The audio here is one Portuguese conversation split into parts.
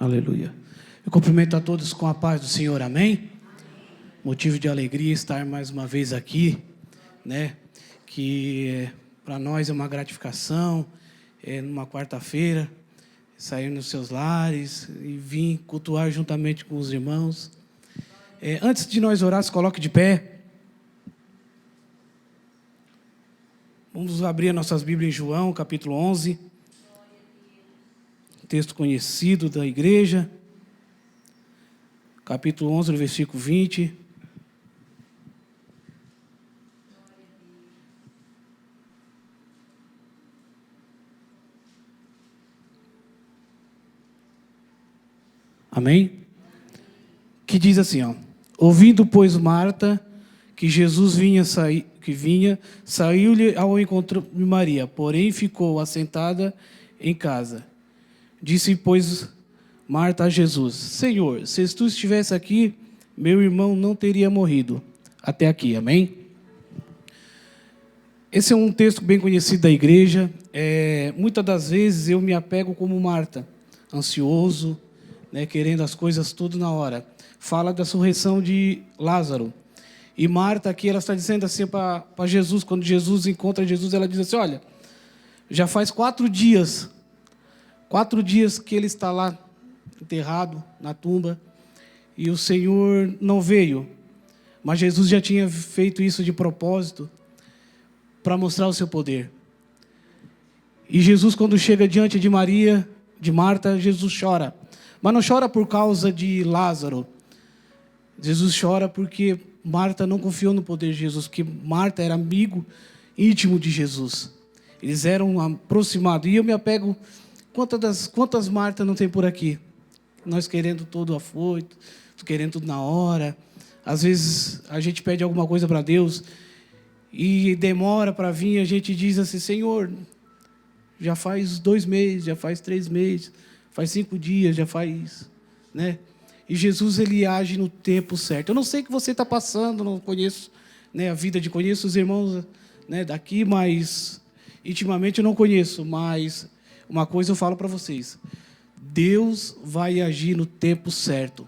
Aleluia. Eu cumprimento a todos com a paz do Senhor, amém? Motivo de alegria estar mais uma vez aqui, né? Que para nós é uma gratificação, numa quarta-feira, sair nos seus lares e vir cultuar juntamente com os irmãos. Antes de nós orar, se coloque de pé. Vamos abrir nossas Bíblias em João, capítulo 11. Texto conhecido da igreja. Capítulo 11, no versículo 20. Amém? Que diz assim, ó. Ouvindo, pois, Marta, que Jesus saiu-lhe ao encontro de Maria, porém ficou assentada em casa. Disse, pois, Marta a Jesus: Senhor, se tu estivesse aqui, meu irmão não teria morrido. Até aqui, amém? Esse é um texto bem conhecido da igreja. Muitas das vezes eu me apego como Marta, ansioso, né, querendo as coisas tudo na hora. Fala da ressurreição de Lázaro. E Marta aqui, ela está dizendo assim para Jesus, quando Jesus encontra Jesus, ela diz assim, olha, já faz 4 dias que ele está lá, enterrado na tumba, e o Senhor não veio. Mas Jesus já tinha feito isso de propósito, para mostrar o seu poder. E Jesus, quando chega diante de Marta, Jesus chora. Mas não chora por causa de Lázaro. Jesus chora porque Marta não confiou no poder de Jesus, porque Marta era amigo íntimo de Jesus. Eles eram aproximados. E eu me apego, quantas Marta não tem por aqui? Nós querendo todo afoito, querendo tudo na hora. Às vezes a gente pede alguma coisa para Deus e demora para vir, a gente diz assim, Senhor, já faz 2 meses, já faz 3 meses, faz 5 dias, já faz, né? E Jesus, ele age no tempo certo. Eu não sei o que você está passando, não conheço, né, a vida conheço os irmãos, né, daqui, mas intimamente eu não conheço. Mas uma coisa eu falo para vocês: Deus vai agir no tempo certo.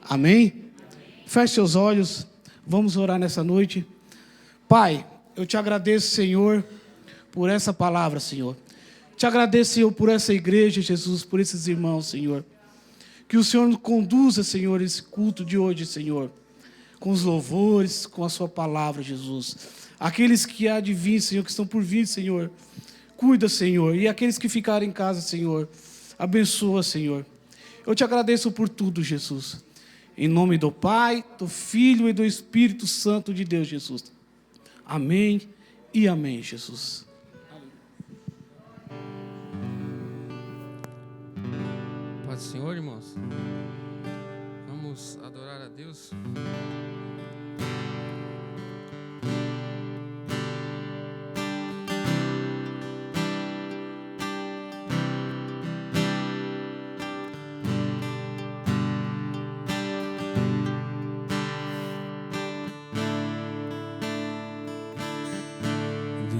Amém? Feche seus olhos, vamos orar nessa noite. Pai, eu te agradeço, Senhor, por essa palavra, Senhor. Te agradeço, Senhor, por essa igreja, Jesus, por esses irmãos, Senhor. Que o Senhor nos conduza, Senhor, esse culto de hoje, Senhor, com os louvores, com a sua palavra, Jesus. Aqueles que há de vir, Senhor, que estão por vir, Senhor, cuida, Senhor. E aqueles que ficarem em casa, Senhor, abençoa, Senhor. Eu te agradeço por tudo, Jesus. Em nome do Pai, do Filho e do Espírito Santo de Deus, Jesus. Amém e amém, Jesus. Paz do Senhor, irmãos. Vamos adorar a Deus.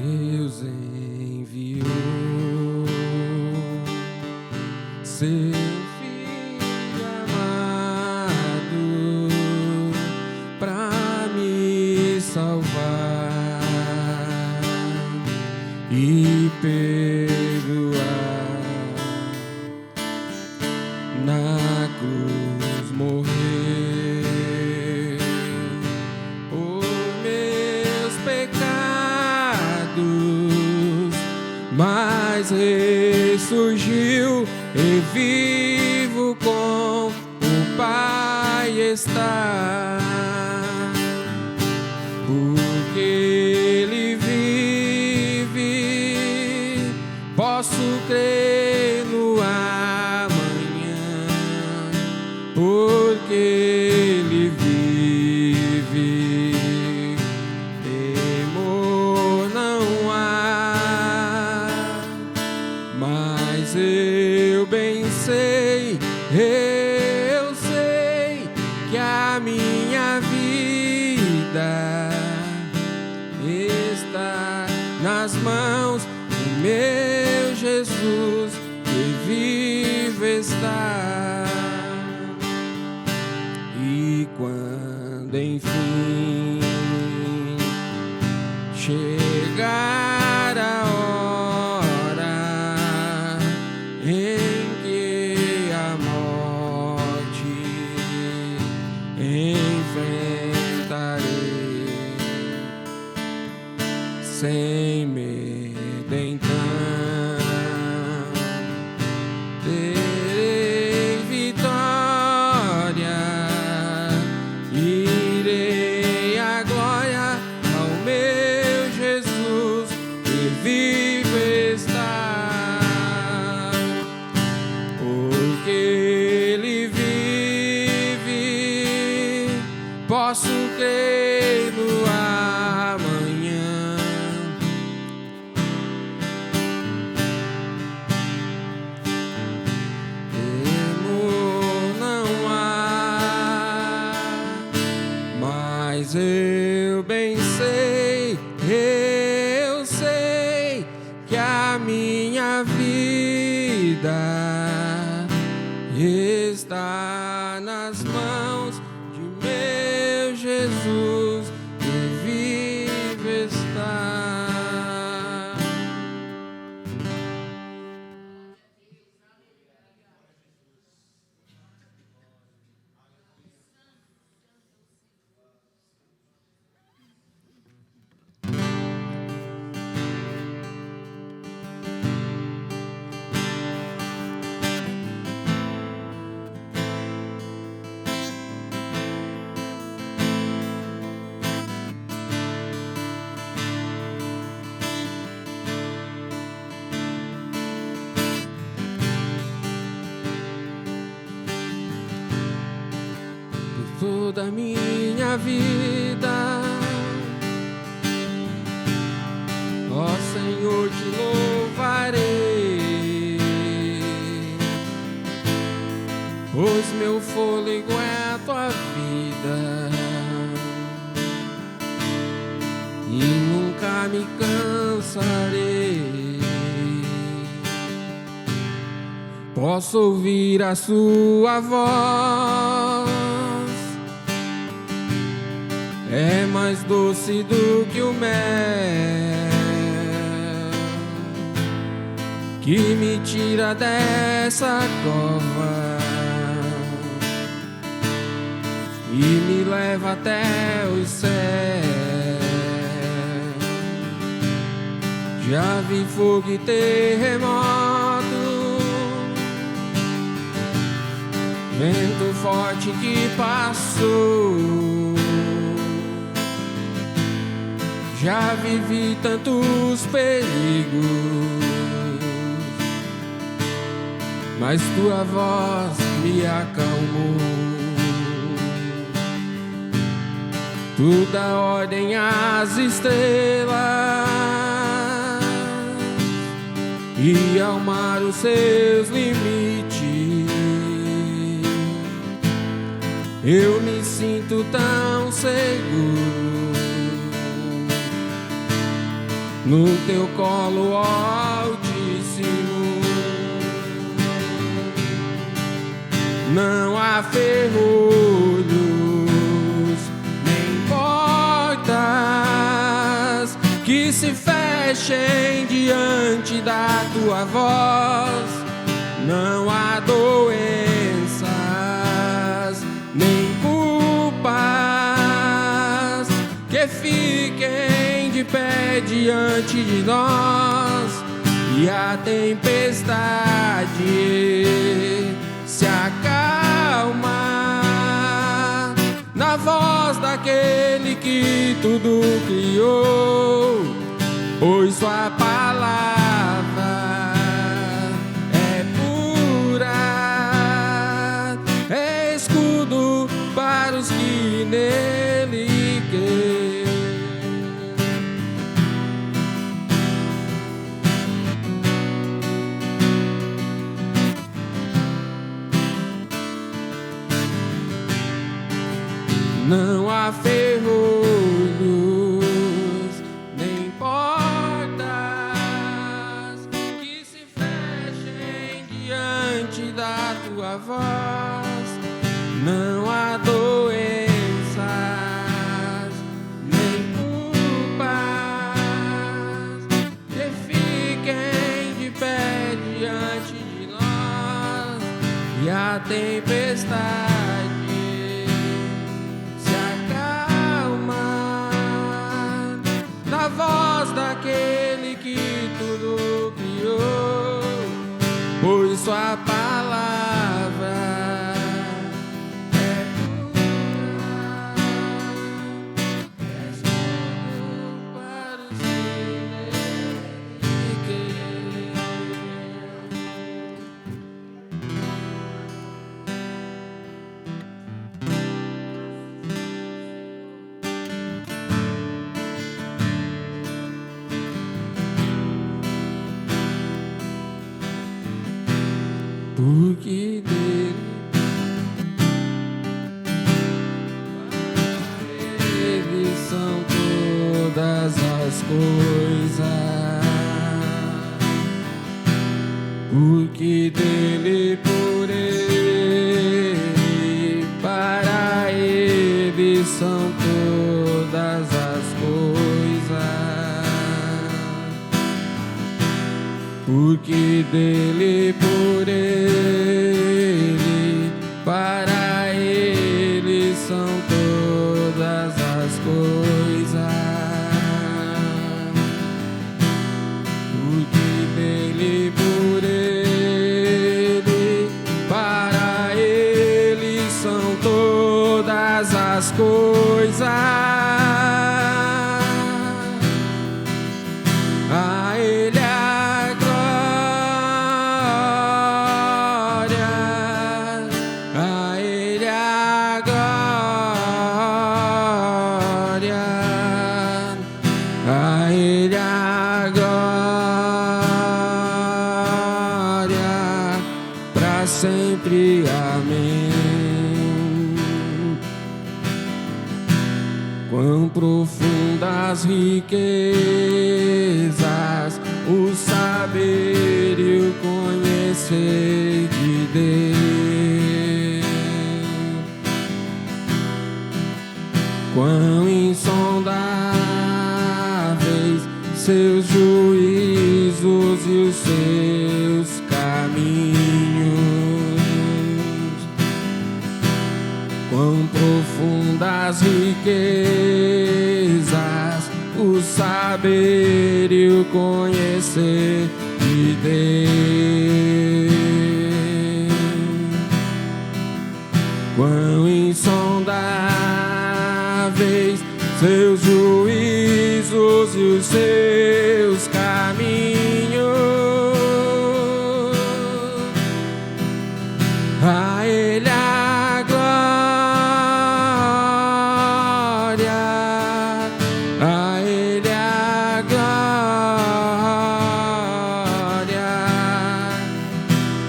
Deus enviou seu Filho amado pra me salvar e perdoar. Na cruz morrer por meus pecados, mas ressurgiu e vivo com o Pai está. Porque Ele vive, posso crer no amanhã. Porque Ele vive, temor não há. Mas eu bem sei, eu sei que a minha vida está nas mãos do meu Jesus, que vive está. enfim chegar a hora em que a morte enfrentarei sem medo, então terei vitória, irei à glória ao meu Jesus que vive está, porque Ele vive, posso crer no amanhã. Temor não há, mas eu bem sei, eu sei que a minha vida está nas mãos de meu Jesus que vive está. Toda a minha vida, ó Senhor, te louvarei, pois meu fôlego é a tua vida e nunca me cansarei. Posso ouvir a sua voz, é mais doce do que o mel, que me tira dessa cova e me leva até os céus. Já vi fogo e terremoto, vento forte que passou. Já vivi tantos perigos, mas tua voz me acalmou. Tu dá ordem às estrelas e ao mar os seus limites. Eu me sinto tão seguro no teu colo, Altíssimo. Não há ferrolhos nem portas que se fechem diante da tua voz. Não há doenças nem culpas que fiquem de pé diante de nós, e a tempestade se acalma na voz daquele que tudo criou, pois sua palavra é pura, é escudo para os que nele creem. Não há ferrolhos nem portas que se fechem diante da tua voz. Não há doença tempestade se acalma na voz daquele que tudo criou, pois sua palavra é pura, é escudo para os que querer. Porque dele eles são todas as coisas, porque dele, por ele, para ele são todas as coisas, porque dele, por ele, para ele são todas as coisas, porque dele, por ele, para ele são todas as coisas. A ele a glória, a ele a glória, a ele a glória, para sempre. Amém. Quão profundas riquezas o saber e o conhecer de Deus, quão insondáveis seus juízos e os seus caminhos, quão profundas riquezas o saber e o conhecer de Deus, quão insondáveis seus juízos e os seus caminhos. A ele a glória, a ele a glória,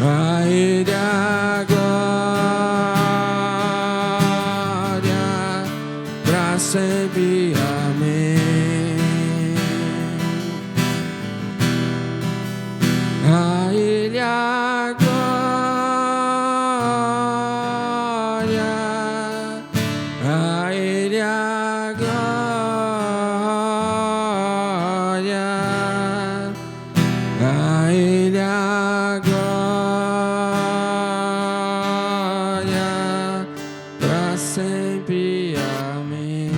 a ele a glória, para sempre. Amém. A ele a glória, a ele a glória, a ele a glória, para sempre. Amém.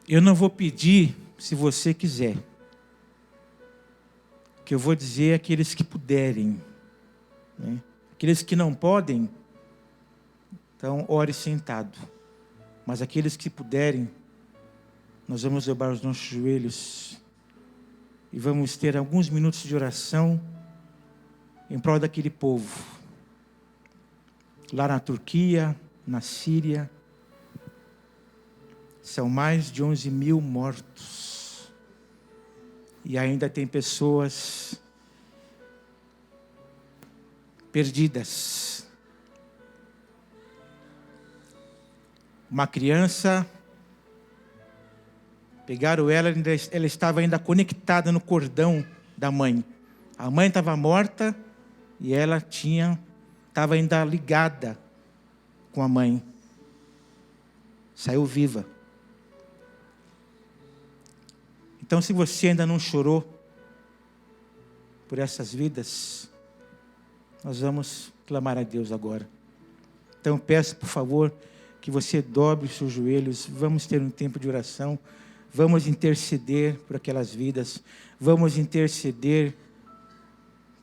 Eu não vou pedir se você quiser. O que eu vou dizer é aqueles que puderem, né? Aqueles que não podem, então ore sentado. Mas aqueles que puderem, nós vamos dobrar os nossos joelhos e vamos ter alguns minutos de oração em prol daquele povo. Lá na Turquia, na Síria, São mais de 11 mil mortos. E ainda tem pessoas perdidas. Uma criança, pegaram ela, ela estava ainda conectada no cordão da mãe. A mãe estava morta e ela estava ainda ligada com a mãe. Saiu viva. Então, se você ainda não chorou por essas vidas, nós vamos clamar a Deus agora. Então, peço, por favor, que você dobre os seus joelhos. Vamos ter um tempo de oração. Vamos interceder por aquelas vidas. Vamos interceder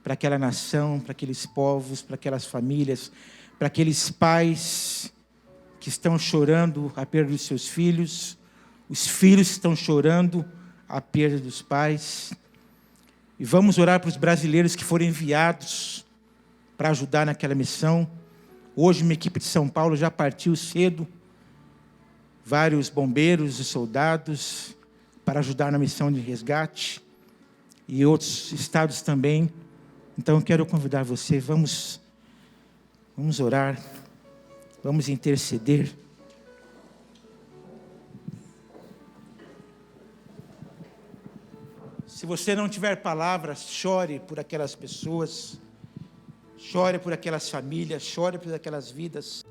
para aquela nação, para aqueles povos, para aquelas famílias, para aqueles pais que estão chorando a perda dos seus filhos. Os filhos estão chorando a perda dos pais. E vamos orar para os brasileiros que foram enviados para ajudar naquela missão. Hoje, uma equipe de São Paulo já partiu cedo. Vários bombeiros e soldados para ajudar na missão de resgate. E outros estados também. Então, eu quero convidar você, vamos orar, vamos interceder. Se você não tiver palavras, chore por aquelas pessoas, chore por aquelas famílias, chore por aquelas vidas.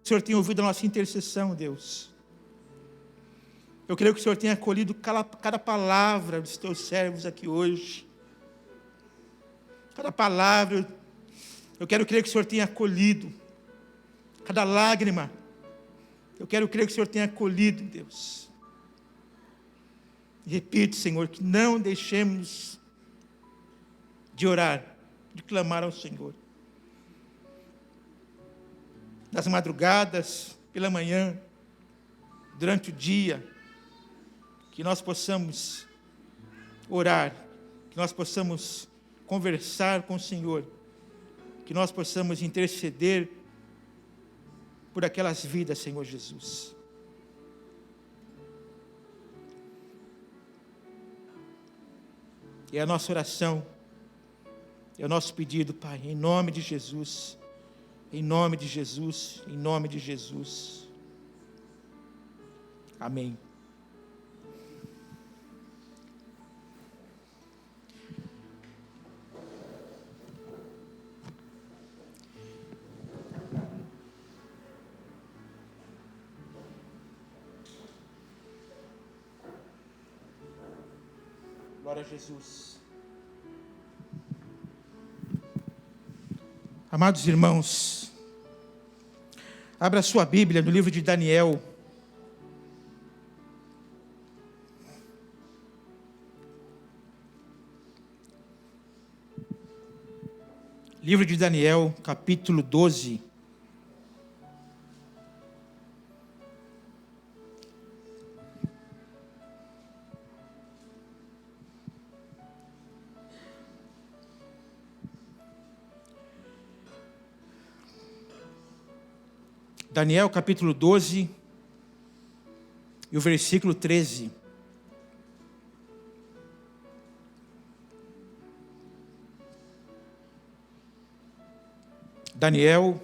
O Senhor tem ouvido a nossa intercessão, Deus. Eu creio que o Senhor tenha acolhido cada palavra dos teus servos aqui hoje. Cada palavra, eu quero crer que o Senhor tenha acolhido. Cada lágrima, eu quero crer que o Senhor tenha acolhido, Deus. E repito, Senhor, que não deixemos de orar, de clamar ao Senhor. Nas madrugadas, pela manhã, durante o dia, que nós possamos orar, que nós possamos conversar com o Senhor, que nós possamos interceder por aquelas vidas, Senhor Jesus. É a nossa oração, é o nosso pedido, Pai, em nome de Jesus. Em nome de Jesus, em nome de Jesus. Amém. Glória a Jesus. Amados irmãos, abra sua Bíblia no livro de Daniel. Livro de Daniel, capítulo 12. Daniel capítulo 12 e o versículo 13. Daniel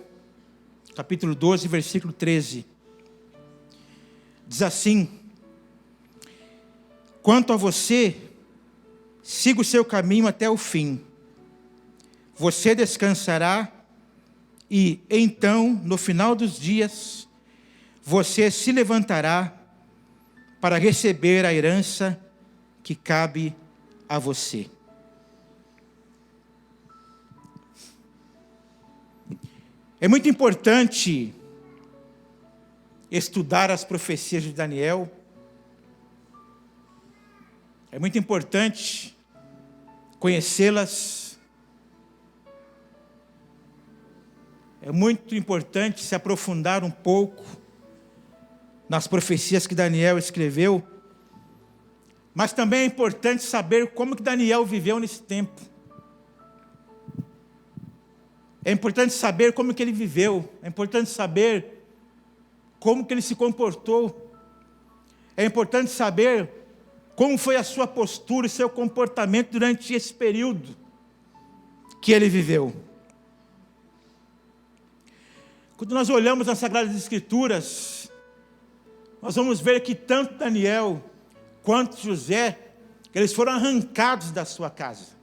capítulo 12, versículo 13. Diz assim: quanto a você, siga o seu caminho até o fim. Você descansará e, então, no final dos dias, você se levantará para receber a herança que cabe a você. É muito importante estudar as profecias de Daniel. É muito importante conhecê-las. É muito importante se aprofundar um pouco nas profecias que Daniel escreveu. Mas também é importante saber como que Daniel viveu nesse tempo. É importante saber como que ele viveu. É importante saber como que ele se comportou. É importante saber como foi a sua postura e seu comportamento durante esse período que ele viveu. Quando nós olhamos nas Sagradas Escrituras, nós vamos ver que tanto Daniel quanto José, eles foram arrancados da sua casa.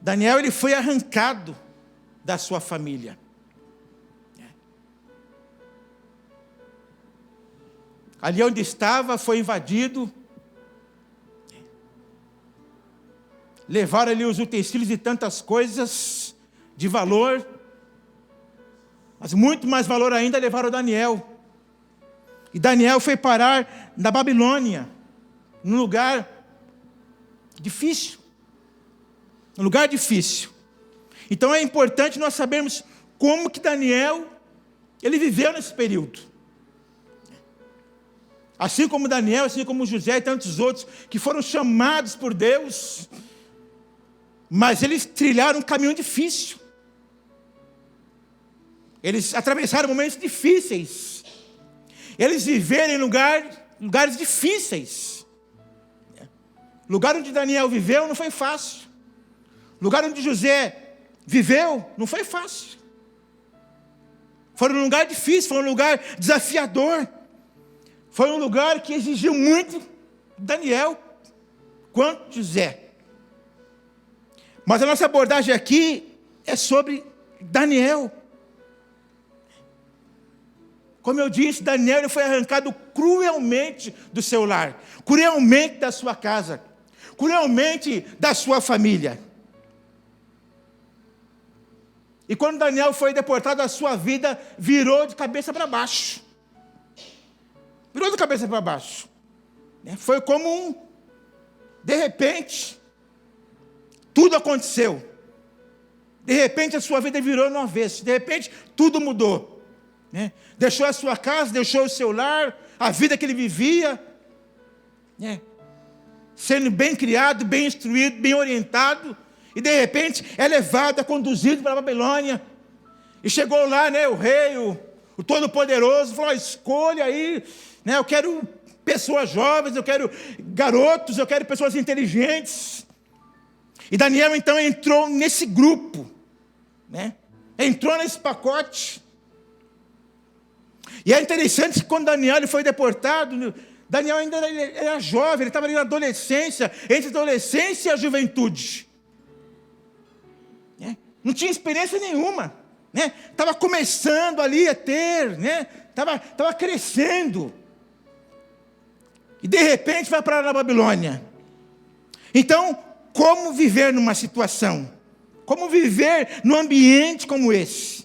Daniel, ele foi arrancado da sua família. Ali onde estava, foi invadido. Levaram ali os utensílios e tantas coisas de valor. Mas muito mais valor ainda levaram Daniel. E Daniel foi parar na Babilônia, num lugar difícil. Um lugar difícil. Então é importante nós sabermos como que Daniel, ele viveu nesse período. Assim como Daniel, assim como José e tantos outros que foram chamados por Deus, mas eles trilharam um caminho difícil. Eles atravessaram momentos difíceis. Eles viveram em lugares difíceis. O lugar onde Daniel viveu não foi fácil. O lugar onde José viveu não foi fácil. Foi um lugar difícil, foi um lugar desafiador. Foi um lugar que exigiu muito Daniel quanto José. Mas a nossa abordagem aqui é sobre Daniel. Como eu disse, Daniel ele foi arrancado cruelmente do seu lar, cruelmente da sua casa, cruelmente da sua família. E quando Daniel foi deportado, a sua vida virou de cabeça para baixo. Virou de cabeça para baixo. Foi como de repente, tudo aconteceu. De repente a sua vida virou no avesso. De repente tudo mudou. Deixou a sua casa, deixou o seu lar, a vida que ele vivia. Sendo bem criado, bem instruído, bem orientado. E de repente é levado, é conduzido para a Babilônia. E chegou lá, o rei, o Todo-Poderoso, falou: escolha aí, eu quero pessoas jovens, eu quero garotos, eu quero pessoas inteligentes. E Daniel então entrou nesse grupo, entrou nesse pacote. E é interessante que quando Daniel foi deportado, Daniel ainda era jovem, ele estava ali na adolescência, entre a adolescência e a juventude. Não tinha experiência nenhuma, estava começando ali a ter, estava crescendo. E de repente vai para a Babilônia. Então, como viver numa situação? Como viver num ambiente como esse?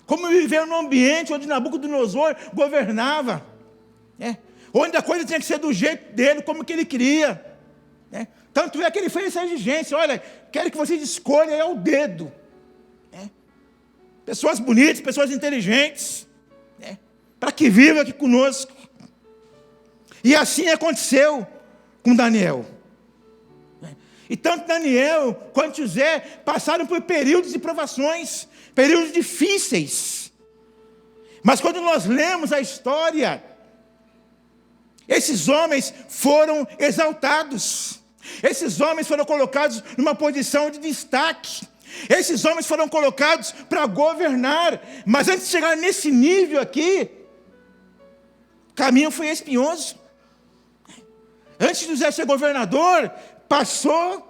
Como viver num ambiente onde Nabucodonosor governava? Onde a coisa tinha que ser do jeito dele, como que ele queria. Tanto é que ele fez essa exigência: olha, quero que vocês escolham ao dedo. Pessoas bonitas, pessoas inteligentes, para que vivam aqui conosco. E assim aconteceu com Daniel. E tanto Daniel quanto José passaram por períodos de provações, períodos difíceis. Mas quando nós lemos a história, esses homens foram exaltados. Esses homens foram colocados numa posição de destaque. Esses homens foram colocados para governar. Mas antes de chegar nesse nível aqui, o caminho foi espinhoso. Antes de José ser governador, passou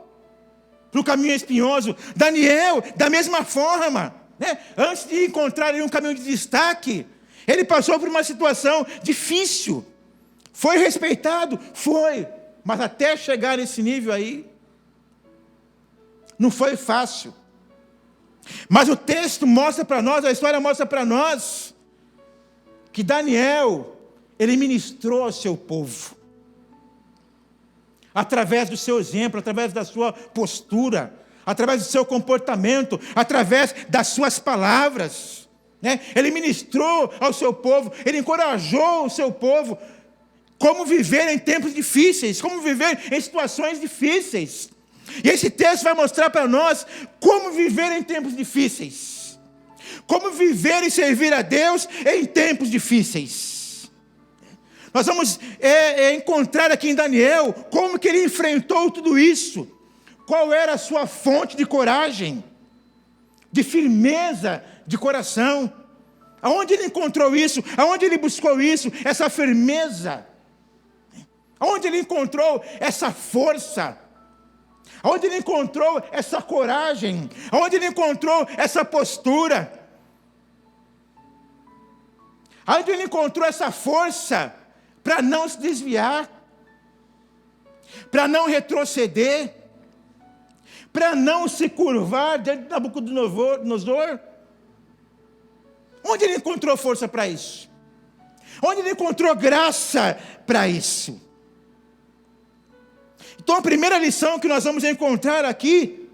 para o caminho espinhoso. Daniel, da mesma forma, né? Antes de encontrar um caminho de destaque, ele passou por uma situação difícil. Foi respeitado? Foi. Mas até chegar nesse nível aí, não foi fácil. Mas o texto mostra para nós, a história mostra para nós, que Daniel, ele ministrou ao seu povo. Através do seu exemplo, através da sua postura, através do seu comportamento, através das suas palavras, né? Ele ministrou ao seu povo, ele encorajou o seu povo como viver em tempos difíceis, como viver em situações difíceis. E esse texto vai mostrar para nós como viver em tempos difíceis, como viver e servir a Deus em tempos difíceis. Nós vamos encontrar aqui em Daniel como que ele enfrentou tudo isso, qual era a sua fonte de coragem, de firmeza de coração, aonde ele encontrou isso, aonde ele buscou isso, essa firmeza, aonde ele encontrou essa força, aonde ele encontrou essa coragem, aonde ele encontrou essa postura, aonde ele encontrou essa força para não se desviar, para não retroceder, para não se curvar diante de Nabucodonosor. Onde ele encontrou força para isso? Onde ele encontrou graça para isso? Então a primeira lição que nós vamos encontrar aqui,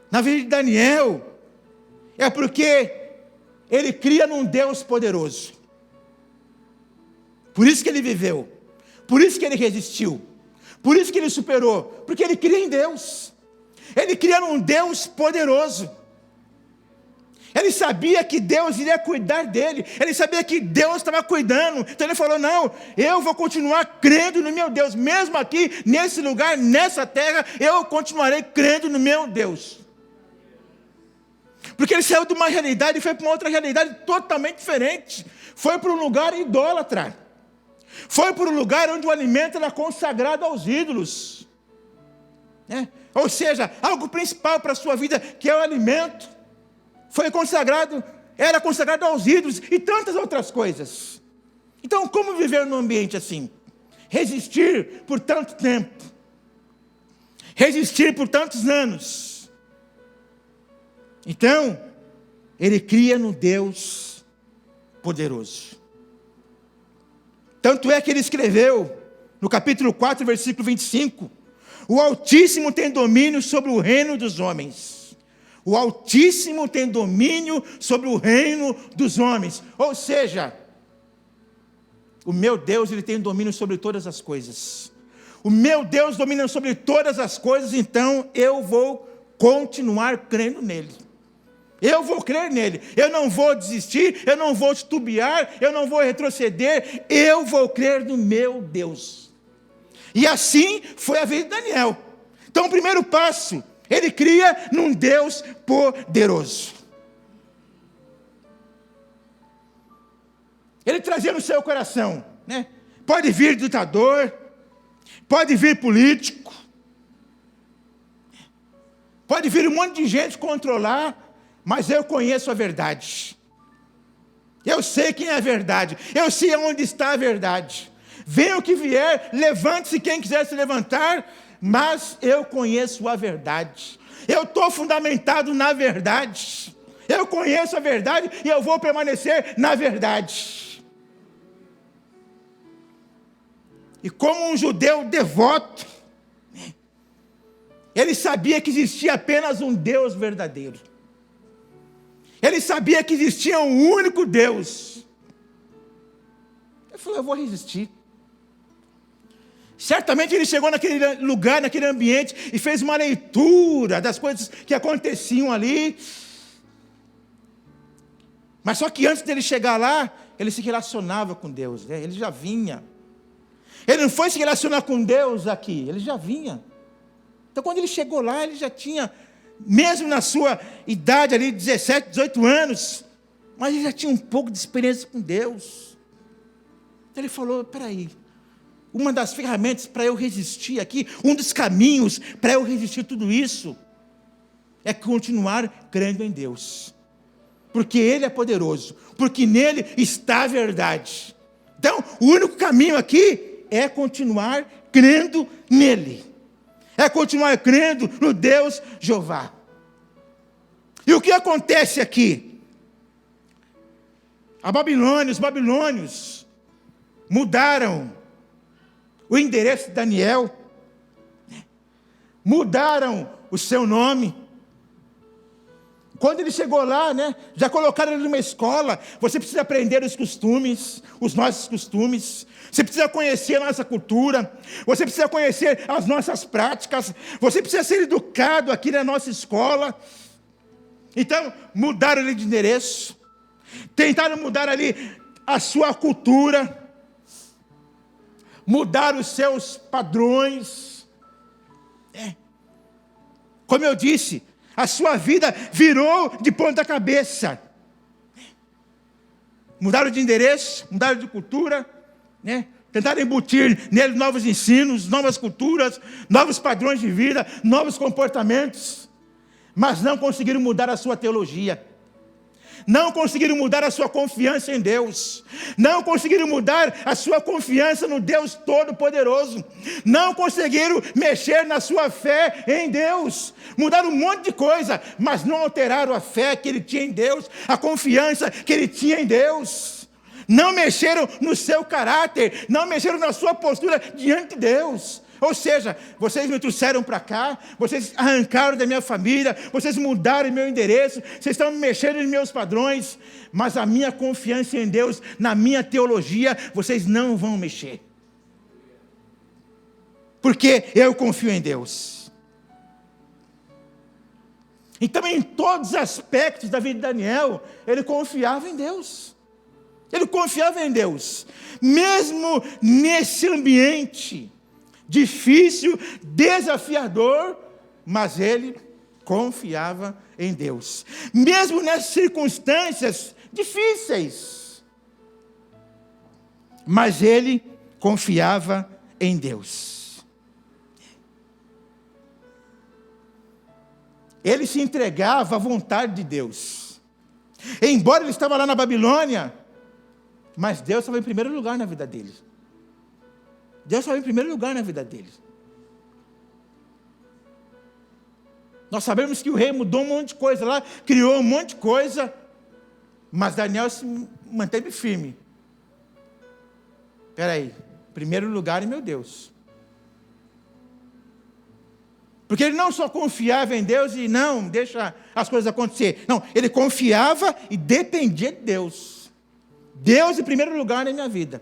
na vida de Daniel, é porque ele cria num Deus poderoso. Por isso que ele viveu, por isso que ele resistiu, por isso que ele superou, porque ele cria em Deus. Ele cria num Deus poderoso. Ele sabia que Deus iria cuidar dele. Ele sabia que Deus estava cuidando. Então ele falou, não, eu vou continuar crendo no meu Deus. Mesmo aqui, nesse lugar, nessa terra, eu continuarei crendo no meu Deus. Porque ele saiu de uma realidade e foi para uma outra realidade totalmente diferente. Foi para um lugar idólatra. Foi para um lugar onde o alimento era consagrado aos ídolos. Ou seja, algo principal para a sua vida, que é o alimento, era consagrado aos ídolos e tantas outras coisas. Então, como viver num ambiente assim? Resistir por tanto tempo. Resistir por tantos anos. Então, ele cria no Deus poderoso. Tanto é que ele escreveu, no capítulo 4, versículo 25, o Altíssimo tem domínio sobre o reino dos homens. O Altíssimo tem domínio sobre o reino dos homens. Ou seja, o meu Deus, ele tem domínio sobre todas as coisas. O meu Deus domina sobre todas as coisas, então eu vou continuar crendo nele. Eu vou crer nele. Eu não vou desistir, eu não vou titubear, eu não vou retroceder. Eu vou crer no meu Deus. E assim foi a vida de Daniel. Então, o primeiro passo, ele cria num Deus poderoso. Ele trazia no seu coração, né? Pode vir ditador, pode vir político, pode vir um monte de gente controlar, mas eu conheço a verdade. Eu sei quem é a verdade, eu sei onde está a verdade. Venha o que vier, levante-se quem quiser se levantar, mas eu conheço a verdade. Eu estou fundamentado na verdade. Eu conheço a verdade e eu vou permanecer na verdade. E como um judeu devoto, ele sabia que existia apenas um Deus verdadeiro. Ele sabia que existia um único Deus. Ele falou, eu vou resistir. Certamente ele chegou naquele lugar, naquele ambiente, e fez uma leitura das coisas que aconteciam ali. Mas só que antes dele chegar lá, ele se relacionava com Deus, né? Ele já vinha. Ele não foi se relacionar com Deus aqui, ele já vinha. Então quando ele chegou lá, ele já tinha, mesmo na sua idade ali, 17, 18 anos, mas ele já tinha um pouco de experiência com Deus. Então ele falou, peraí, uma das ferramentas para eu resistir aqui, um dos caminhos para eu resistir tudo isso, é continuar crendo em Deus. Porque Ele é poderoso, porque nele está a verdade. Então, o único caminho aqui é continuar crendo nele. É continuar crendo no Deus Jeová. E o que acontece aqui? Os babilônios mudaram o endereço de Daniel, mudaram o seu nome. Quando ele chegou lá, já colocaram ele numa escola. Você precisa aprender os costumes, os nossos costumes. Você precisa conhecer a nossa cultura. Você precisa conhecer as nossas práticas. Você precisa ser educado aqui na nossa escola. Então, mudaram ele de endereço. Tentaram mudar ali a sua cultura. Mudaram os seus padrões. Como eu disse, a sua vida virou de ponta cabeça. Mudaram de endereço, mudaram de cultura, tentaram embutir nele novos ensinos, novas culturas, novos padrões de vida, novos comportamentos, mas não conseguiram mudar a sua teologia. Não conseguiram mudar a sua confiança em Deus. Não conseguiram mudar a sua confiança no Deus Todo-Poderoso. Não conseguiram mexer na sua fé em Deus. Mudaram um monte de coisa, mas não alteraram a fé que ele tinha em Deus, a confiança que ele tinha em Deus. Não mexeram no seu caráter, não mexeram na sua postura diante de Deus. Ou seja, vocês me trouxeram para cá, vocês arrancaram da minha família, vocês mudaram meu endereço, vocês estão mexendo em meus padrões, mas a minha confiança em Deus, na minha teologia, vocês não vão mexer. Porque eu confio em Deus. Então, em todos os aspectos da vida de Daniel, ele confiava em Deus. Ele confiava em Deus. Mesmo nesse ambiente difícil, desafiador, mas ele confiava em Deus. Mesmo nessas circunstâncias difíceis, mas ele confiava em Deus. Ele se entregava à vontade de Deus. Embora ele estava lá na Babilônia, mas Deus estava em primeiro lugar na vida dele. Deus estava em primeiro lugar na vida dele. Nós sabemos que o rei mudou um monte de coisa lá, criou um monte de coisa, mas Daniel se manteve firme. Espera aí, primeiro lugar é meu Deus. Porque ele não só confiava em Deus e não deixa as coisas acontecer. Não, ele confiava e dependia de Deus. Deus em primeiro lugar na minha vida.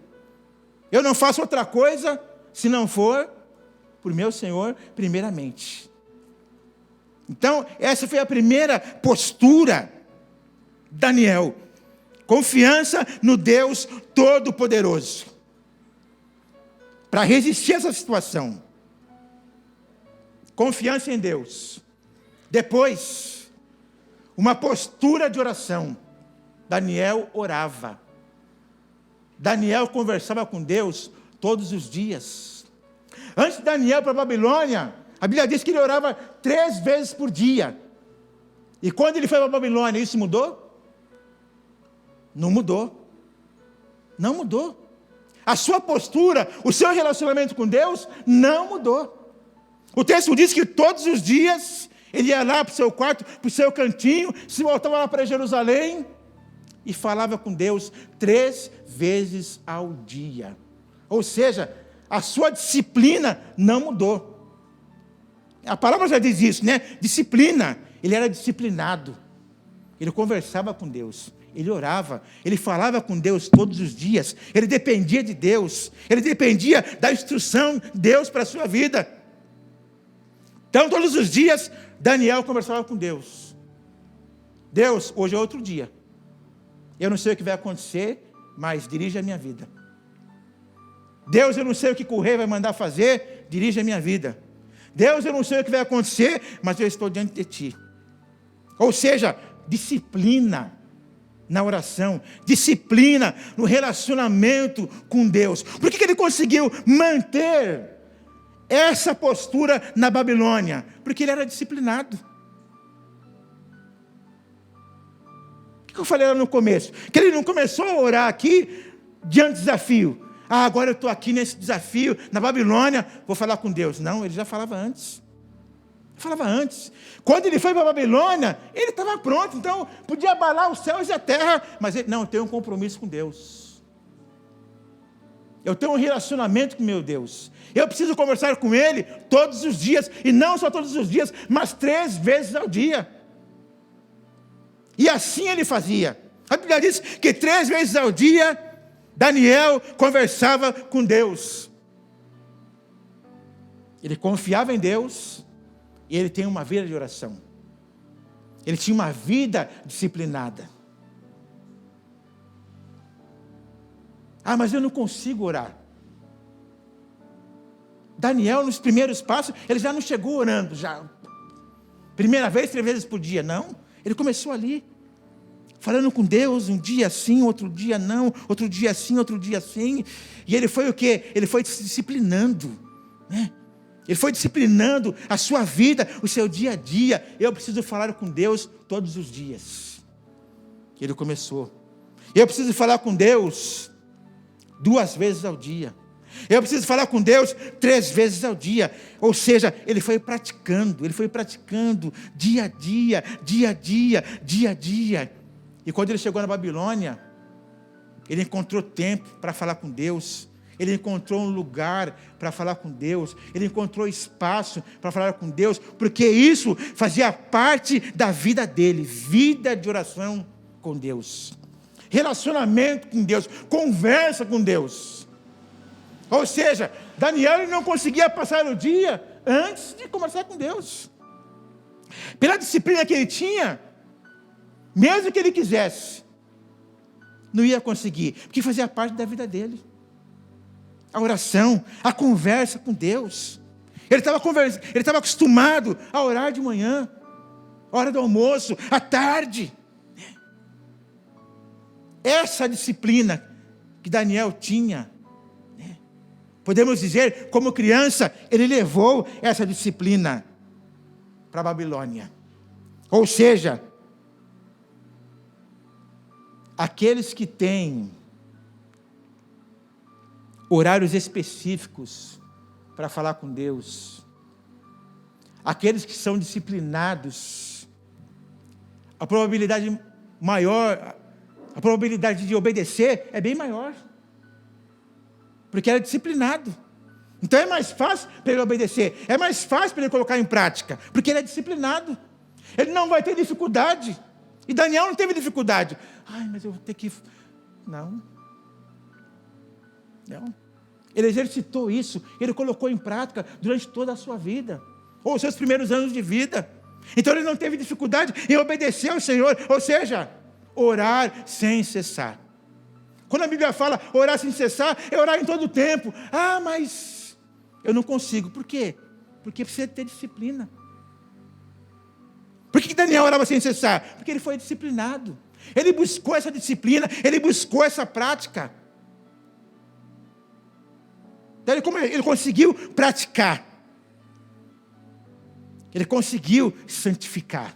Eu não faço outra coisa se não for por meu Senhor primeiramente. Então, essa foi a primeira postura de Daniel. Confiança no Deus Todo-Poderoso. Para resistir a essa situação. Confiança em Deus. Depois, uma postura de oração. Daniel orava. Daniel conversava com Deus todos os dias. Antes de Daniel para a Babilônia, a Bíblia diz que ele orava 3 vezes por dia. E quando ele foi para a Babilônia, isso mudou? Não mudou. Não mudou. A sua postura, o seu relacionamento com Deus, não mudou. O texto diz que todos os dias, ele ia lá para o seu quarto, para o seu cantinho, se voltava lá para Jerusalém, e falava com Deus 3 vezes ao dia. Ou seja, a sua disciplina não mudou. A palavra já diz isso, Disciplina. Ele era disciplinado. Ele conversava com Deus. Ele orava. Ele falava com Deus todos os dias. Ele dependia de Deus. Ele dependia da instrução de Deus para a sua vida. Então, todos os dias, Daniel conversava com Deus. Deus, hoje é outro dia. Eu não sei o que vai acontecer, mas dirige a minha vida. Deus, eu não sei o que o rei vai mandar fazer, dirige a minha vida. Deus, eu não sei o que vai acontecer, mas eu estou diante de ti. Ou seja, disciplina. na oração, disciplina no relacionamento com Deus. Por que ele conseguiu manter essa postura na Babilônia? Porque ele era disciplinado. O que eu falei lá no começo? Que ele não começou a orar aqui diante do desafio. Agora eu estou aqui nesse desafio, na Babilônia, vou falar com Deus. Não, ele já falava antes. Quando ele foi para a Babilônia, ele estava pronto. Então, podia abalar os céus e a terra. Mas ele, não, eu tenho um compromisso com Deus. Eu tenho um relacionamento com meu Deus. Eu preciso conversar com Ele todos os dias. E não só todos os dias, mas 3 vezes ao dia. E assim ele fazia. A Bíblia diz que 3 vezes ao dia, Daniel conversava com Deus. Ele confiava em Deus. E ele tem uma vida de oração. Ele tinha uma vida disciplinada. Mas eu não consigo orar. Daniel, nos primeiros passos, ele já não chegou orando. Primeira vez, 3 vezes por dia. Não. Ele começou ali. Falando com Deus, um dia sim, outro dia não. Outro dia sim, outro dia sim. E ele foi o quê? Ele foi se disciplinando. Né? Ele foi disciplinando a sua vida, o seu dia a dia. Eu preciso falar com Deus todos os dias. Ele começou. Eu preciso falar com Deus 2 vezes ao dia. Eu preciso falar com Deus 3 vezes ao dia. Ou seja, ele foi praticando dia a dia, dia a dia, dia a dia. E quando ele chegou na Babilônia, ele encontrou tempo para falar com Deus. Ele encontrou um lugar para falar com Deus. Ele encontrou espaço para falar com Deus. Porque isso fazia parte da vida dele. Vida de oração com Deus. Relacionamento com Deus. Conversa com Deus. Ou seja, Daniel ele não conseguia passar o dia antes de conversar com Deus. Pela disciplina que ele tinha, mesmo que ele quisesse, não ia conseguir. Porque fazia parte da vida dele. A oração, a conversa com Deus. Ele estava acostumado a orar de manhã, hora do almoço, à tarde. Essa disciplina que Daniel tinha, podemos dizer, como criança, ele levou essa disciplina para a Babilônia. Ou seja, aqueles que têm horários específicos para falar com Deus, aqueles que são disciplinados, a probabilidade de obedecer é bem maior, porque ele é disciplinado. Então é mais fácil para ele obedecer, é mais fácil para ele colocar em prática, porque ele é disciplinado. Ele não vai ter dificuldade. E Daniel não teve dificuldade. Mas eu vou ter que... Não. Ele exercitou isso, ele colocou em prática durante toda a sua vida, ou os seus primeiros anos de vida. Então ele não teve dificuldade em obedecer ao Senhor, ou seja, orar sem cessar. Quando a Bíblia fala orar sem cessar, é orar em todo o tempo. Mas eu não consigo. Por quê? Porque precisa ter disciplina. Por que Daniel orava sem cessar? Porque ele foi disciplinado. Ele buscou essa disciplina, ele buscou essa prática. Então ele conseguiu praticar. Ele conseguiu santificar.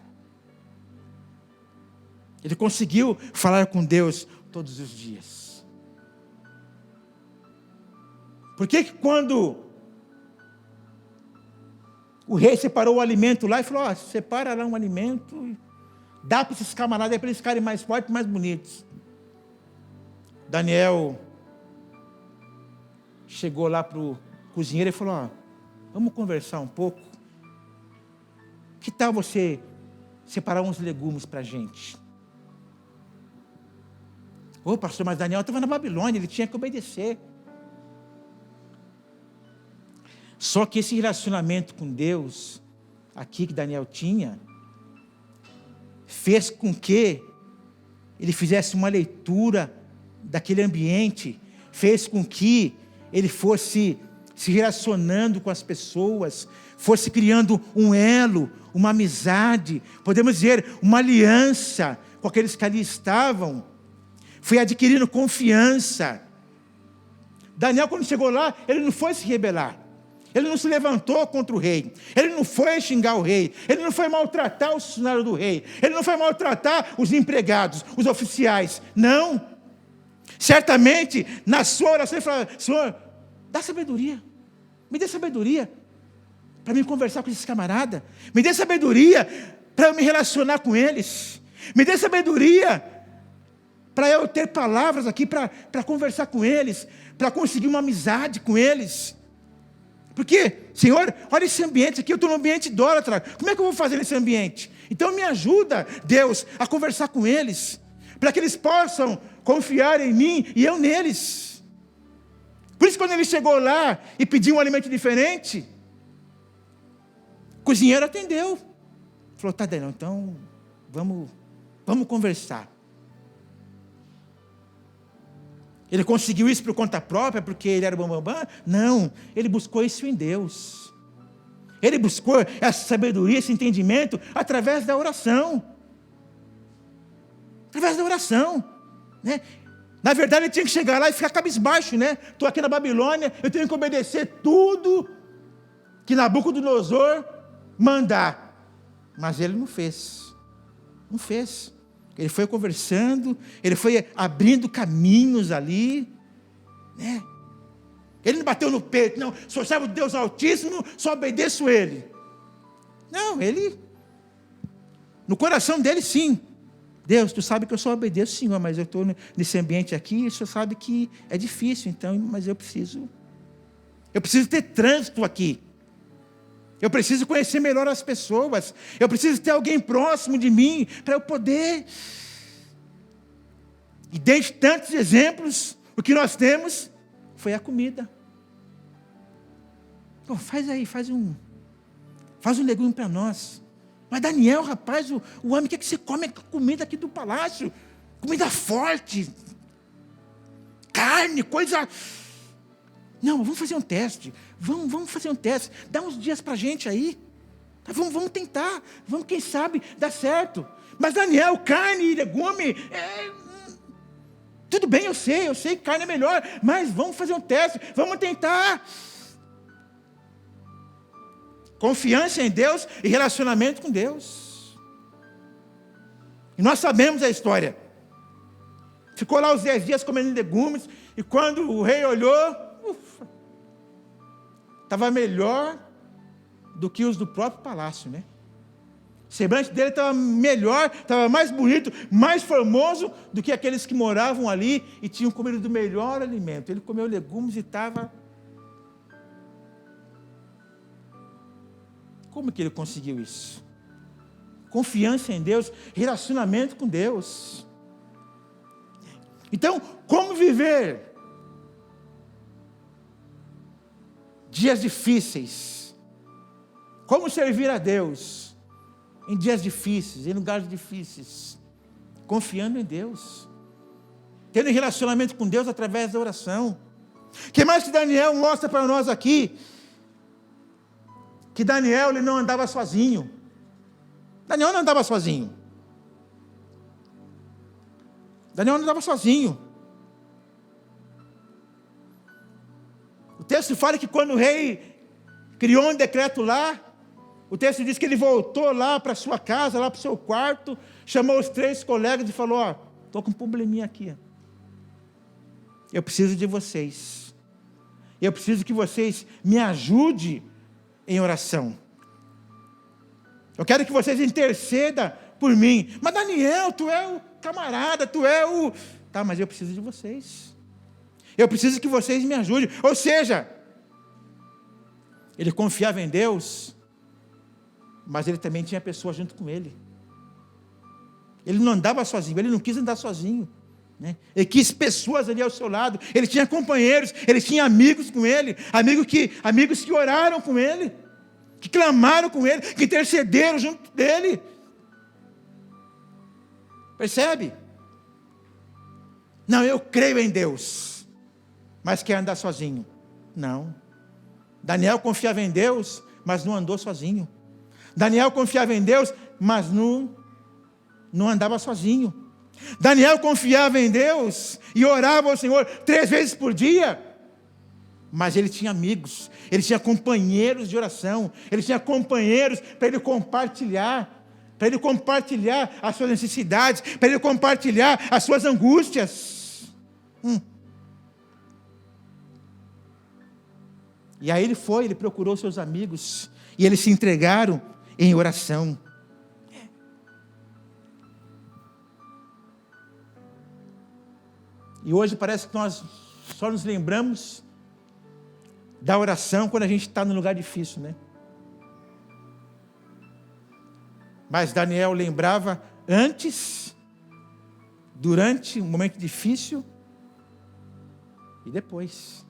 Ele conseguiu falar com Deus todos os dias. Por que quando o rei separou o alimento lá e falou, separa lá um alimento e dá para esses camaradas aí para eles ficarem mais fortes e mais bonitos. Daniel chegou lá para o cozinheiro e falou, vamos conversar um pouco. Que tal você separar uns legumes para a gente? Pastor, mas Daniel estava na Babilônia, ele tinha que obedecer. Só que esse relacionamento com Deus, aqui que Daniel tinha, fez com que ele fizesse uma leitura daquele ambiente, fez com que ele fosse se relacionando com as pessoas, fosse criando um elo, uma amizade, podemos dizer, uma aliança com aqueles que ali estavam, foi adquirindo confiança. Daniel, quando chegou lá, ele não foi se rebelar, ele não se levantou contra o rei, ele não foi xingar o rei, ele não foi maltratar os funcionários do rei, ele não foi maltratar os empregados, os oficiais, não. Certamente, na sua oração, ele falou: Senhor, dá sabedoria, me dê sabedoria para me conversar com esses camaradas, me dê sabedoria para eu me relacionar com eles, me dê sabedoria para eu ter palavras aqui para conversar com eles, para conseguir uma amizade com eles. Porque, Senhor, olha esse ambiente aqui, eu estou num ambiente idólatra, como é que eu vou fazer nesse ambiente? Então me ajuda, Deus, a conversar com eles, para que eles possam confiar em mim e eu neles. Por isso, quando ele chegou lá e pediu um alimento diferente, o cozinheiro atendeu. Falou: tá, Daniel, então vamos conversar. Ele conseguiu isso por conta própria, porque ele era o bambambam? Não, ele buscou isso em Deus. Ele buscou essa sabedoria, esse entendimento, através da oração. Através da oração, né? Na verdade, ele tinha que chegar lá e ficar cabisbaixo, né? Estou aqui na Babilônia, eu tenho que obedecer tudo que Nabucodonosor mandar. Mas ele não fez. Não fez. Ele foi conversando, ele foi abrindo caminhos ali, né? Ele não bateu no peito: não, sou servo de Deus Altíssimo, só obedeço ele. Não, ele, no coração dele, sim. Deus, tu sabe que eu só obedeço, Senhor, mas eu estou nesse ambiente aqui, o Senhor sabe que é difícil, então, mas eu preciso ter trânsito aqui. Eu preciso conhecer melhor as pessoas. Eu preciso ter alguém próximo de mim para eu poder. E dentre tantos exemplos, o que nós temos foi a comida. Oh, faz um legume para nós. Mas Daniel, rapaz, o homem quer que você come comida aqui do palácio. Comida forte. Carne, coisa... Não, vamos fazer um teste. Vamos fazer um teste. Dá uns dias para a gente aí. Vamos tentar. Vamos, quem sabe, dá certo. Mas Daniel, carne e legume... Tudo bem, eu sei que carne é melhor. Mas vamos fazer um teste. Vamos tentar. Confiança em Deus e relacionamento com Deus. E nós sabemos a história. Ficou lá os 10 dias comendo legumes. E quando o rei olhou... estava melhor do que os do próprio palácio, né? O semblante dele estava melhor, estava mais bonito, mais formoso do que aqueles que moravam ali e tinham comido do melhor alimento. Ele comeu legumes e estava... Como que ele conseguiu isso? Confiança em Deus, relacionamento com Deus. Então, como viver dias difíceis? Como servir a Deus em dias difíceis, em lugares difíceis? Confiando em Deus, tendo relacionamento com Deus através da oração. O que mais que Daniel mostra para nós aqui? Que Daniel, ele não andava sozinho. Daniel não andava sozinho. Daniel não andava sozinho. O texto fala que quando o rei criou um decreto lá, o texto diz que ele voltou lá para sua casa, lá para o seu quarto, chamou os 3 colegas e falou: ó, estou com um probleminha aqui. Eu preciso de vocês. Eu preciso que vocês me ajudem em oração. Eu quero que vocês intercedam por mim. Mas Daniel, tu é o camarada, tu é o... Tá, mas eu preciso de vocês. Eu preciso que vocês me ajudem. Ou seja, ele confiava em Deus, mas ele também tinha pessoas junto com ele. Ele não andava sozinho, ele não quis andar sozinho, né? Ele quis pessoas ali ao seu lado. Ele tinha companheiros, ele tinha amigos com ele, amigos que oraram com ele, que clamaram com ele, que intercederam junto dele. Percebe? Não, eu creio em Deus, mas quer andar sozinho. Não. Daniel confiava em Deus, mas não andou sozinho. Daniel confiava em Deus, mas não andava sozinho. Daniel confiava em Deus e orava ao Senhor 3 vezes por dia. Mas ele tinha amigos, ele tinha companheiros de oração, ele tinha companheiros para ele compartilhar as suas necessidades, para ele compartilhar as suas angústias. E aí ele procurou seus amigos, e eles se entregaram em oração. E hoje parece que nós só nos lembramos da oração quando a gente está num lugar difícil, né? Mas Daniel lembrava antes, durante um momento difícil e depois.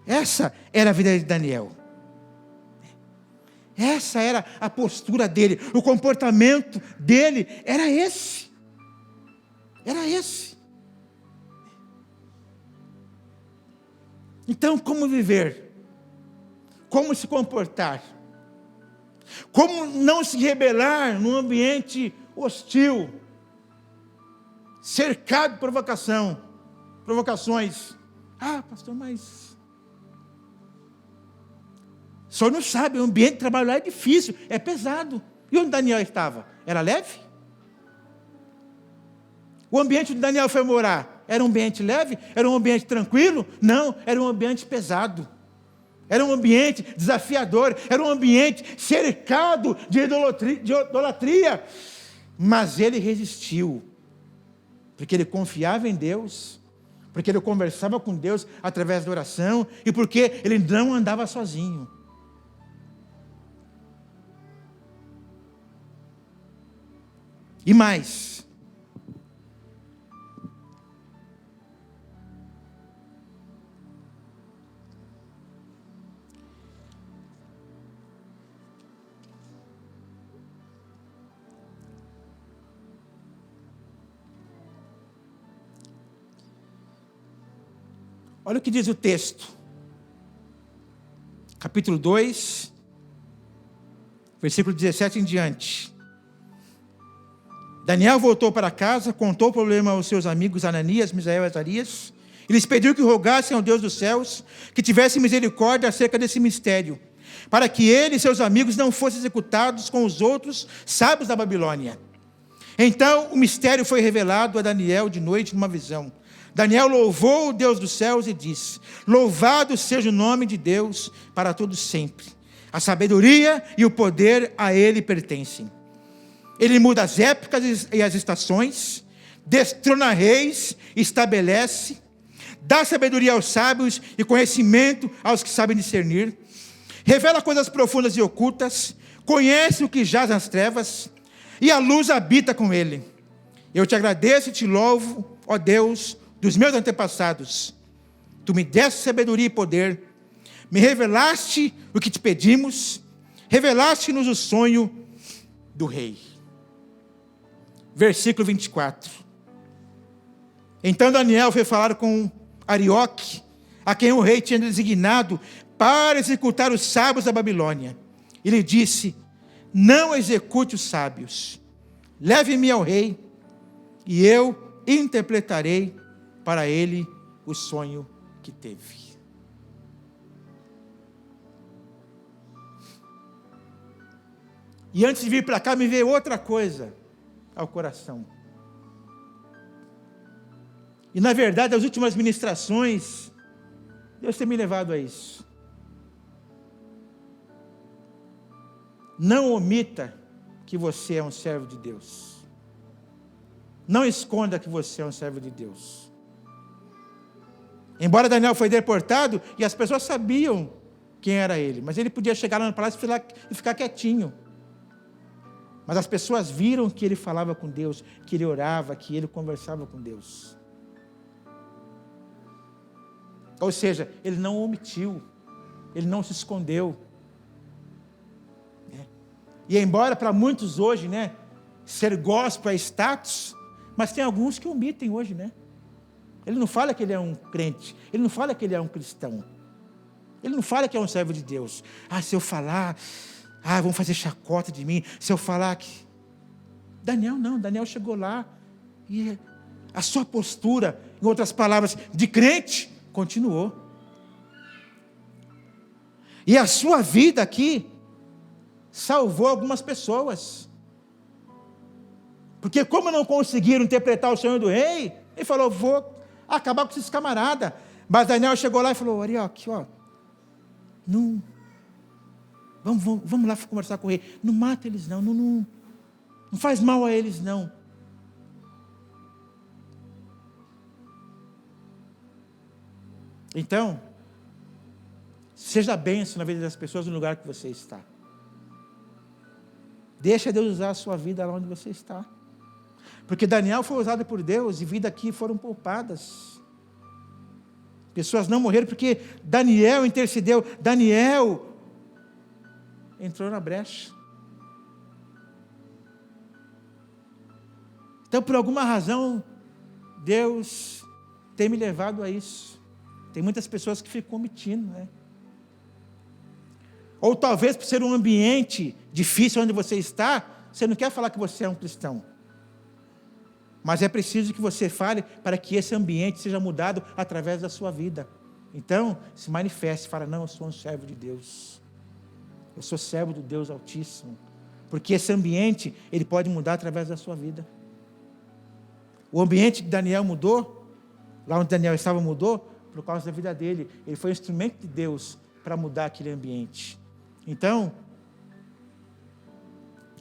Essa era a vida de Daniel. Essa era a postura dele, o comportamento dele era esse. Então, como viver? Como se comportar? Como não se rebelar num ambiente hostil, cercado de provocações? Ah, pastor, mas o senhor não sabe, o ambiente de trabalho lá é difícil, é pesado. E onde Daniel estava? Era leve? O ambiente onde Daniel foi morar, era um ambiente leve? Era um ambiente tranquilo? Não, era um ambiente pesado. Era um ambiente desafiador, era um ambiente cercado de idolatria. Mas ele resistiu, porque ele confiava em Deus, porque ele conversava com Deus através da oração, e porque ele não andava sozinho. E mais, olha o que diz o texto, capítulo 2, versículo 17 em diante. Daniel voltou para casa, contou o problema aos seus amigos Ananias, Misael e Azarias, e lhes pediu que rogassem ao Deus dos céus que tivesse misericórdia acerca desse mistério, para que ele e seus amigos não fossem executados com os outros sábios da Babilônia. Então o mistério foi revelado a Daniel de noite numa visão. Daniel louvou o Deus dos céus e disse: louvado seja o nome de Deus para todos sempre. A sabedoria e o poder a ele pertencem. Ele muda as épocas e as estações, destrona reis, estabelece, dá sabedoria aos sábios e conhecimento aos que sabem discernir, revela coisas profundas e ocultas, conhece o que jaz nas trevas, e a luz habita com ele. Eu te agradeço e te louvo, ó Deus, dos meus antepassados. Tu me deste sabedoria e poder, me revelaste o que te pedimos, revelaste-nos o sonho do rei. Versículo 24. Então Daniel foi falar com Arioque, a quem o rei tinha designado para executar os sábios da Babilônia. Ele disse: não execute os sábios, leve-me ao rei, e eu interpretarei para ele o sonho que teve. E antes de vir para cá, me veio outra coisa ao coração. E na verdade, as últimas ministrações, Deus tem me levado a isso. Não omita que você é um servo de Deus. Não esconda que você é um servo de Deus. Embora Daniel foi deportado e as pessoas sabiam quem era ele, mas ele podia chegar lá no palácio e ficar quietinho. Mas as pessoas viram que ele falava com Deus, que ele orava, que ele conversava com Deus. Ou seja, ele não omitiu, ele não se escondeu. E embora para muitos hoje, ser gospel é status, mas tem alguns que omitem hoje, Ele não fala que ele é um crente. Ele não fala que ele é um cristão. Ele não fala que é um servo de Deus. Se eu falar, vão fazer chacota de mim. Se eu falar que... Daniel não, Daniel chegou lá e a sua postura, em outras palavras, de crente, continuou. E a sua vida aqui salvou algumas pessoas. Porque como não conseguiram interpretar o sonho do rei, ele falou, vou acabar com esses camaradas. Mas Daniel chegou lá e falou, Arioque, não, vamos lá conversar com o rei. Não mata eles não faz mal a eles não. Então, seja bênção na vida das pessoas no lugar que você está. Deixa Deus usar a sua vida lá onde você está. Porque Daniel foi usado por Deus e vidas aqui foram poupadas. Pessoas não morreram porque Daniel intercedeu. Daniel entrou na brecha. Então, por alguma razão, Deus tem me levado a isso. Tem muitas pessoas que ficam omitindo, né? Ou talvez por ser um ambiente difícil onde você está, você não quer falar que você é um cristão. Mas é preciso que você fale para que esse ambiente seja mudado através da sua vida. Então, se manifeste, fala, não, eu sou um servo de Deus. Eu sou servo do Deus Altíssimo. Porque esse ambiente, ele pode mudar através da sua vida. O ambiente que Daniel mudou, lá onde Daniel estava mudou, por causa da vida dele. Ele foi um instrumento de Deus para mudar aquele ambiente. Então,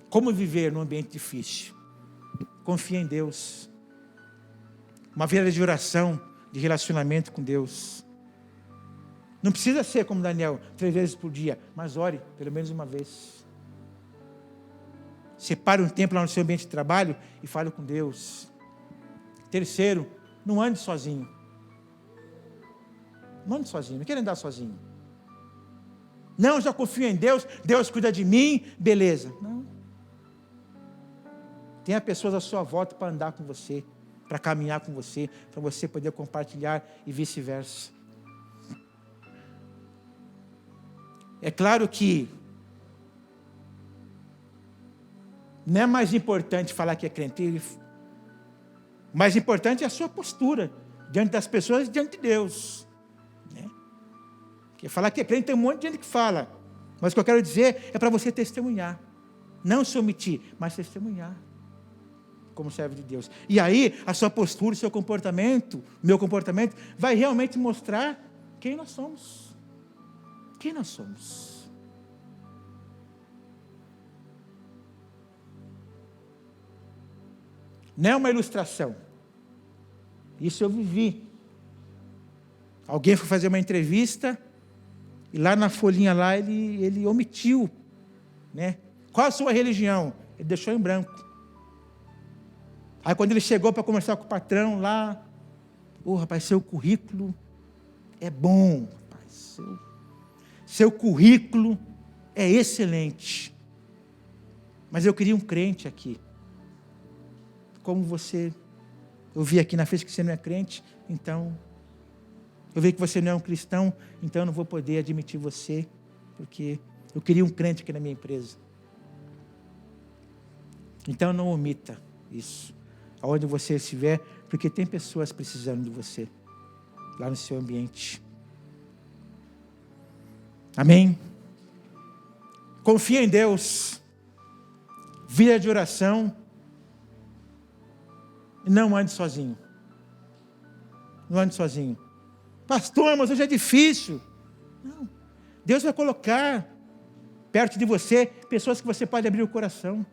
como viver num ambiente difícil? Confia em Deus. Uma vida de oração, de relacionamento com Deus. Não precisa ser como Daniel, 3 vezes por dia, mas ore pelo menos uma vez. Separe um tempo lá no seu ambiente de trabalho e fale com Deus. Terceiro, não ande sozinho. Não ande sozinho, não quero andar sozinho. Não, já confio em Deus, Deus cuida de mim, beleza. Não. Tenha pessoas à sua volta para andar com você, para caminhar com você, para você poder compartilhar e vice-versa. É claro que não é mais importante falar que é crente. O mais importante é a sua postura diante das pessoas e diante de Deus. Porque falar que é crente tem um monte de gente que fala. Mas o que eu quero dizer é para você testemunhar. Não se omitir, mas testemunhar. Como servo de Deus. E aí, a sua postura, o seu comportamento, meu comportamento, vai realmente mostrar quem nós somos. Quem nós somos. Não é uma ilustração. Isso eu vivi. Alguém foi fazer uma entrevista e lá na folhinha lá ele omitiu, né? Qual a sua religião? Ele deixou em branco. Aí quando ele chegou para conversar com o patrão lá, rapaz, seu currículo é bom, rapaz. Seu currículo é excelente. Mas eu queria um crente aqui. Como eu vi aqui na frente que você não é crente, então eu vi que você não é um cristão, então eu não vou poder admitir você, porque eu queria um crente aqui na minha empresa. Então não omita isso, aonde você estiver, porque tem pessoas precisando de você, lá no seu ambiente. Amém? Confia em Deus, vida de oração, e não ande sozinho. Não ande sozinho. Pastor, mas hoje é difícil. Não. Deus vai colocar perto de você pessoas que você pode abrir o coração.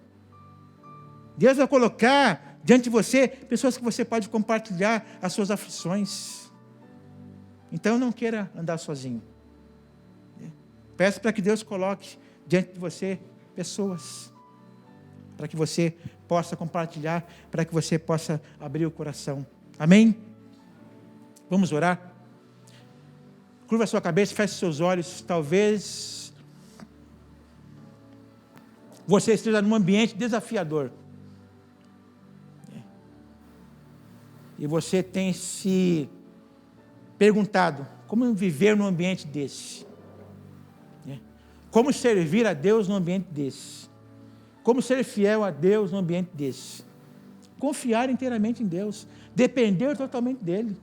Deus vai colocar diante de você pessoas que você pode compartilhar as suas aflições. Então não queira andar sozinho. Peça para que Deus coloque diante de você pessoas, para que você possa compartilhar, para que você possa abrir o coração. Amém? Vamos orar? Curva a sua cabeça, feche seus olhos. Talvez você esteja num ambiente desafiador. E você tem se perguntado, como viver num ambiente desse? Como servir a Deus num ambiente desse? Como ser fiel a Deus num ambiente desse? Confiar inteiramente em Deus, depender totalmente dEle.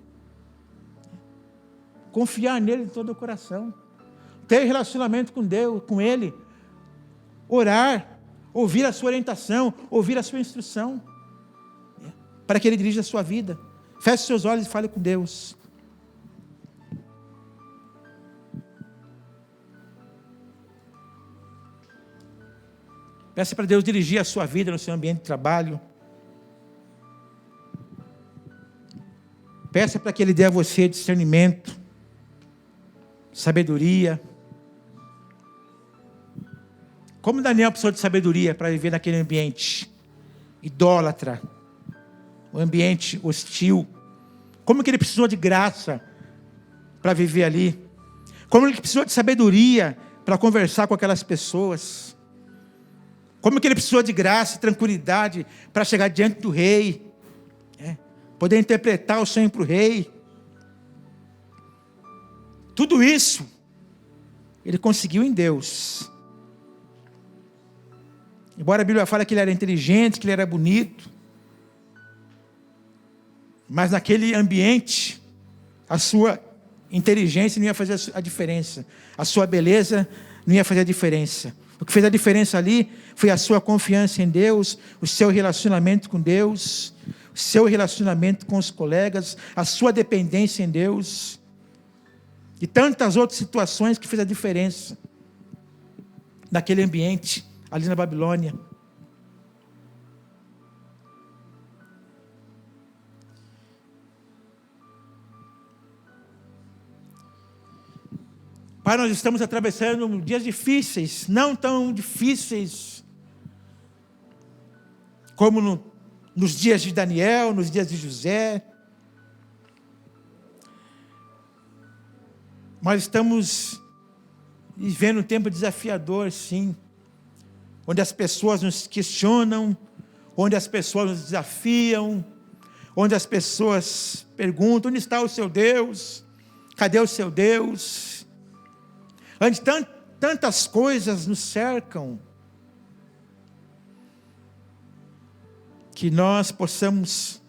Confiar nele de todo o coração. Ter relacionamento com Deus, com Ele. Orar, ouvir a sua orientação, ouvir a sua instrução. Para que Ele dirija a sua vida. Feche seus olhos e fale com Deus. Peça para Deus dirigir a sua vida no seu ambiente de trabalho. Peça para que Ele dê a você discernimento, sabedoria. Como Daniel precisou de sabedoria para viver naquele ambiente idólatra, um ambiente hostil. Como que ele precisou de graça para viver ali? Como ele precisou de sabedoria para conversar com aquelas pessoas? Como que ele precisou de graça e tranquilidade para chegar diante do rei? Poder interpretar o sonho para o rei. Tudo isso, ele conseguiu em Deus. Embora a Bíblia fale que ele era inteligente, que ele era bonito. Mas naquele ambiente, a sua inteligência não ia fazer a diferença. A sua beleza não ia fazer a diferença. O que fez a diferença ali foi a sua confiança em Deus, o seu relacionamento com Deus, o seu relacionamento com os colegas, a sua dependência em Deus. E tantas outras situações que fez a diferença naquele ambiente, ali na Babilônia. Pai, nós estamos atravessando dias difíceis, não tão difíceis como nos dias de Daniel, nos dias de José. Mas estamos vivendo um tempo desafiador, sim, onde as pessoas nos questionam, onde as pessoas nos desafiam, onde as pessoas perguntam: onde está o seu Deus? Cadê o seu Deus? Onde tantas coisas nos cercam, que nós possamos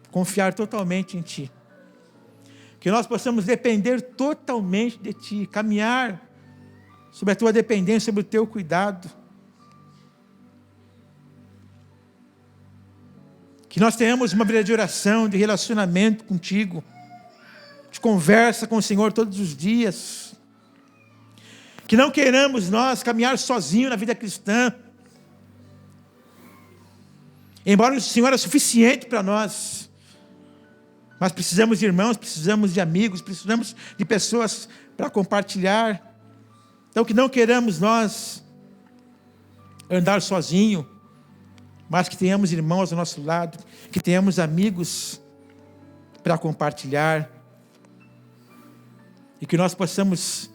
confiar totalmente em Ti, que nós possamos depender totalmente de Ti, caminhar sobre a Tua dependência, sobre o Teu cuidado, que nós tenhamos uma vida de oração, de relacionamento contigo, de conversa com o Senhor todos os dias, que não queiramos nós caminhar sozinhos na vida cristã, embora o Senhor é suficiente para nós, mas precisamos de irmãos, precisamos de amigos, precisamos de pessoas para compartilhar. Então que não queiramos nós andar sozinho, mas que tenhamos irmãos ao nosso lado, que tenhamos amigos para compartilhar, e que nós possamos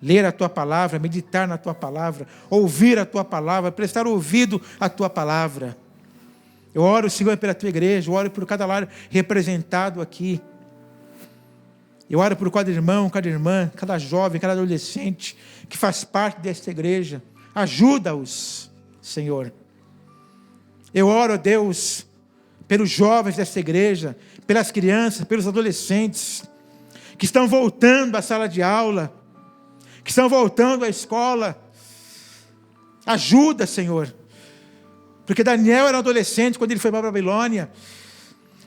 ler a Tua palavra, meditar na Tua palavra, ouvir a Tua palavra, prestar ouvido à Tua palavra. Eu oro, Senhor, pela Tua igreja, eu oro por cada lar representado aqui. Eu oro por cada irmão, cada irmã, cada jovem, cada adolescente que faz parte desta igreja. Ajuda-os, Senhor. Eu oro, Deus, pelos jovens desta igreja, pelas crianças, pelos adolescentes que estão voltando à sala de aula, que estão voltando à escola. Ajuda, Senhor, porque Daniel era um adolescente quando ele foi para a Babilônia.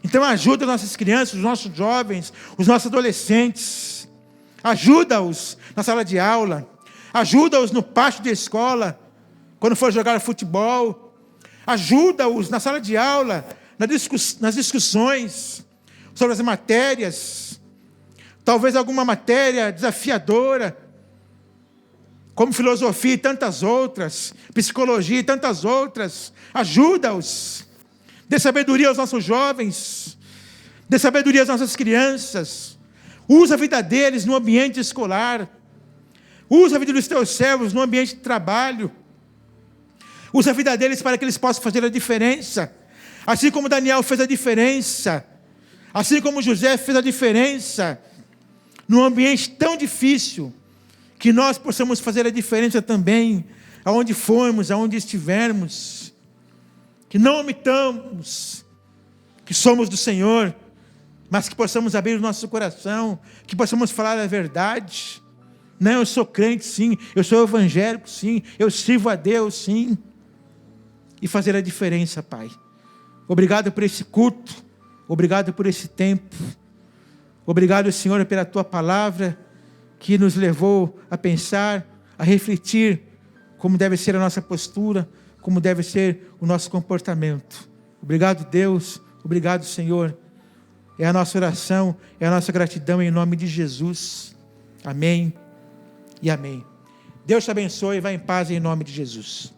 Então ajuda nossas crianças, os nossos jovens, os nossos adolescentes. Ajuda-os na sala de aula, ajuda-os no pátio da escola, quando for jogar futebol. Ajuda-os na sala de aula, nas discussões sobre as matérias, talvez alguma matéria desafiadora, como filosofia e tantas outras, psicologia e tantas outras. Ajuda-os, dê sabedoria aos nossos jovens, dê sabedoria às nossas crianças, usa a vida deles no ambiente escolar, usa a vida dos teus servos no ambiente de trabalho, usa a vida deles para que eles possam fazer a diferença, assim como Daniel fez a diferença Assim como José fez a diferença num ambiente tão difícil, que nós possamos fazer a diferença também, aonde formos, aonde estivermos. Que não omitamos que somos do Senhor, mas que possamos abrir o nosso coração, que possamos falar a verdade. Não, eu sou crente, sim. Eu sou evangélico, sim. Eu sirvo a Deus, sim. E fazer a diferença, Pai. Obrigado por esse culto. Obrigado por esse tempo. Obrigado, Senhor, pela Tua palavra, que nos levou a pensar, a refletir como deve ser a nossa postura, como deve ser o nosso comportamento. Obrigado, Deus. Obrigado, Senhor. É a nossa oração, é a nossa gratidão em nome de Jesus. Amém e amém. Deus te abençoe e vá em paz em nome de Jesus.